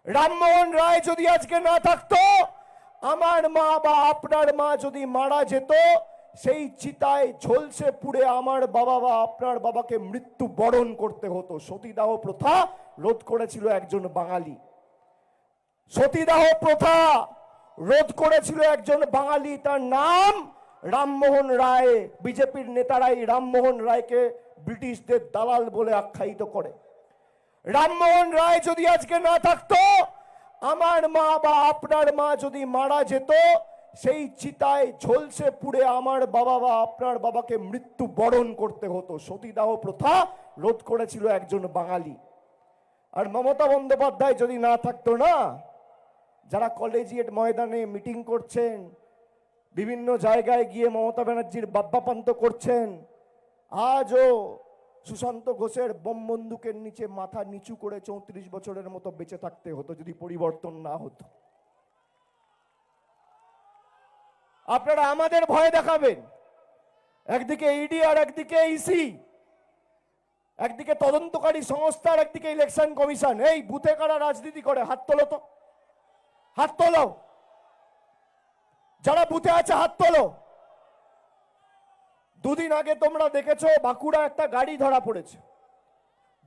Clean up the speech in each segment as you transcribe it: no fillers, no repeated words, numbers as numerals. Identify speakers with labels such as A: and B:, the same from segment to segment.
A: রামমোহন রায় যদি আজকে না থাকতো, আমার মা বা আপনার মা যদি মারা যেত, সেই চিতায় ঝলসে পুড়ে আমার বাবা বা আপনার বাবাকে মৃত্যু বরণ করতে হতো। সতীদাহ প্রথা রোধ করেছিল একজন বাঙালি। সতীদাহ প্রথা রোধ করেছিল একজন বাঙালি, তার নাম রামমোহন রায়। বিজেপির নেতারাই রামমোহন রায়কে ব্রিটিশদের দালাল বলে আখ্যায়িত করে। রামমোহন রায় যদি আজকে না থাকতো, আমার মা বা আপনার মা যদি মারা যেত, সেই চিতায় ঝলসে পুড়ে আমার বাবা বা আপনার বাবাকে মৃত্যু বরণ করতে হতো। সতীদাহ প্রথা রোধ করেছিল একজন বাঙালি। আর মমতা বন্দ্যোপাধ্যায় যদি না থাকতো না, যারা কলেজিয়েট ময়দানে মিটিং করছেন, বিভিন্ন জায়গায় গিয়ে মমতা ব্যানার্জির বাব্যাপান্ত করছেন, আজও সুশান্ত ঘোষের বোম বন্দুকের নিচে মাথা নিচু করে 34 বছরের মতো বেঁচে থাকতে হতো যদি পরিবর্তন না হতো। আপনারা আমাদের ভয় দেখাবেন, একদিকে ইডি আর একদিকে ইসি, একদিকে তদন্তকারী সংস্থা আর একদিকে ইলেকশন কমিশন। এই বুথে কারা রাজনীতি করে? হাত তোলো তো, হাত তোলো। যারা বুথে আছে হাত তোলো। দুদিন আগে তোমরা দেখেছো বাঁকুড়া একটা গাড়ি ধরা পড়েছে।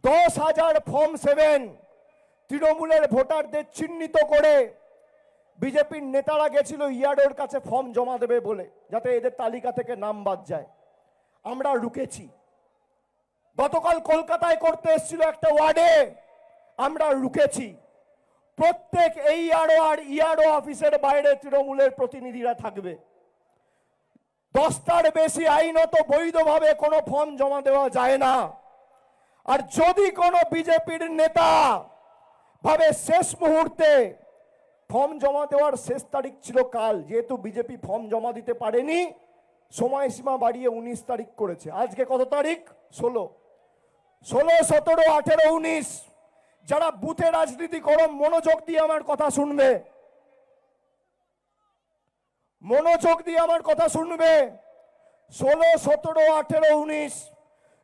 A: 10,000 ফর্ম 7 তৃণমূলের ভোটারদের চিহ্নিত করে বিজেপির নেতারা গেছিল ইয়ার্ডের কাছে ফর্ম জমা দেবে বলে, যাতে এদের তালিকা থেকে নাম বাদ যায়। আমরা রুকেছি। গতকাল কলকাতায় করতে এসেছিল একটা ওয়ার্ডে, আমরা রুকেছি। প্রত্যেক এইআরও আর ইআরও অফিসের বাইরে তৃণমূলের প্রতিনিধিরা থাকবে। 10টার বেশি আইনত বৈধভাবে কোনো ফর্ম জমা দেওয়া যায় না। আর যদি কোনো বিজেপির নেতা ভাবে শেষ মুহূর্তে, ফর্ম জমা দেওয়ার শেষ তারিখ ছিল কাল, যেহেতু বিজেপি ফর্ম জমা দিতে পারেনি, সময়সীমা বাড়িয়ে 19 তারিখ করেছে। আজকে কত তারিখ? 16, 17, 18, 19। যারা বুথে রাজনীতি করো, মনোযোগ দিয়ে আমার কথা শুনবে, মনোযোগ দিয়ে আমার কথা শুনবে। 16, 17, 18, 19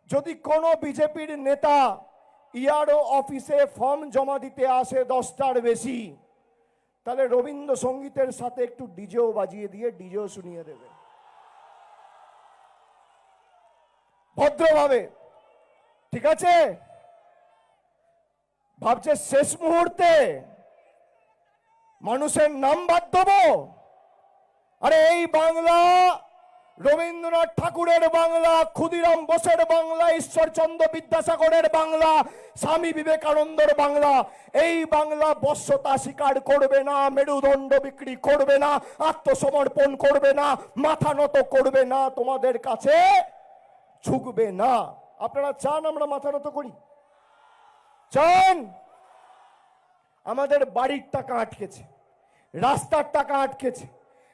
A: যদি কোনো বিজেপির নেতা ইআরও অফিসে ফর্ম জমা দিতে আসে 10টার বেশি, তাহলে রবীন্দ্রসঙ্গীতের সাথে একটু ডিজেও বাজিয়ে দিয়ে ডিজেও শুনিয়ে দেবে ভদ্রভাবে, ঠিক আছে? ভাবছে শেষ মুহূর্তে মানুষের নাম বাদ দেবো? আরে এই বাংলা রবীন্দ্রনাথ ঠাকুরের বাংলা, ক্ষুদিরাম বোসের বাংলা, ঈশ্বরচন্দ্র বিদ্যাসাগরের বাংলা, স্বামী বিবেকানন্দর বাংলা। এই বাংলা বশ্যতা স্বীকার করবে না, মেরুদণ্ড বিক্রি করবে না, আত্মসমর্পণ করবে না, মাথা নত করবে না, তোমাদের কাছে ঝুঁকবে না। আপনারা চান আমরা মাথা নত করি? চান? আমাদের বাড়ির টাকা আটকেছে, রাস্তার টাকা আটকেছে,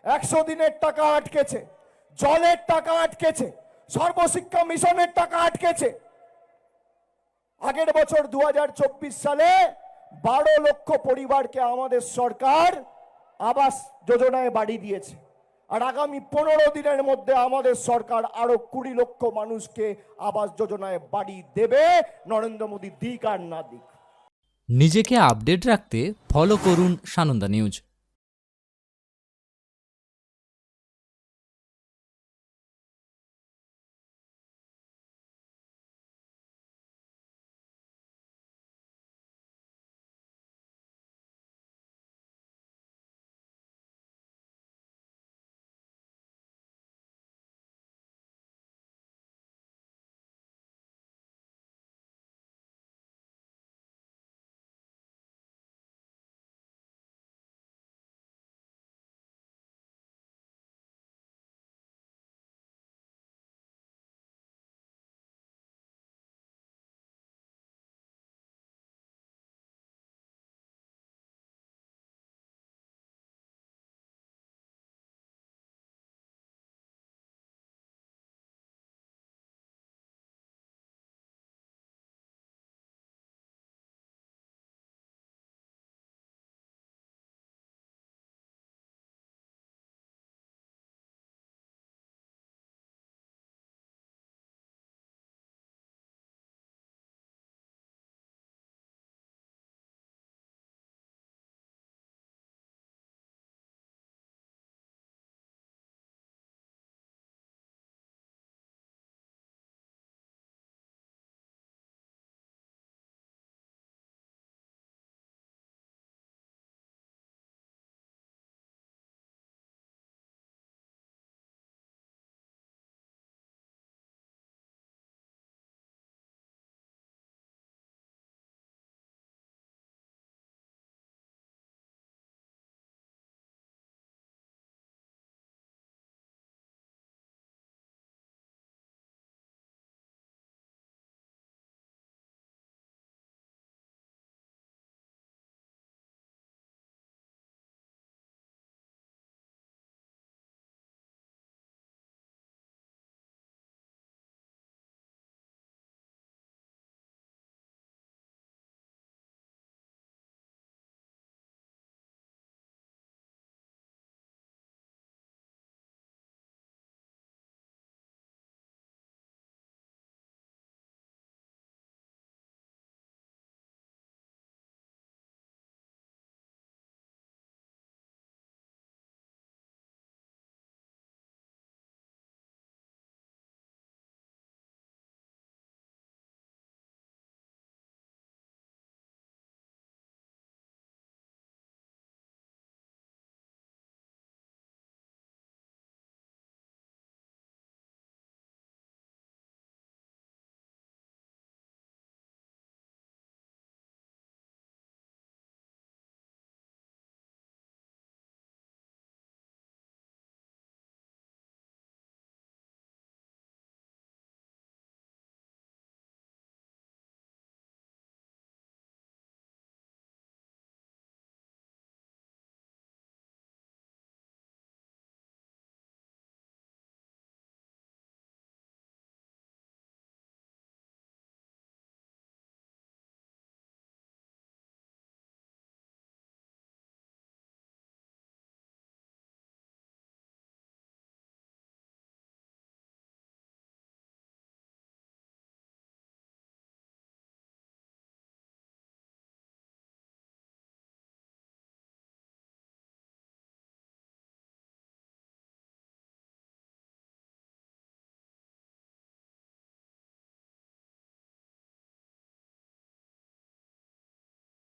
A: 100 দিনের টাকা আটকেছে, জলের টাকা আটকেছে, সর্বশিক্ষা মিশনের টাকা আটকেছে। আগের বছর 2024 সালে 12 লক্ষ পরিবারকে আমাদের সরকার আবাস যোজনায় বাড়ি দিয়েছে। আর আগামী 15 দিনের মধ্যে আমাদের সরকার আরো 20 লক্ষ মানুষকে আবাস যোজনায় বাড়ি দেবে, নরেন্দ্র মোদী দিক আর না দিক।
B: নিজেকে আপডেট রাখতে ফলো করুন সানন্দা নিউজ।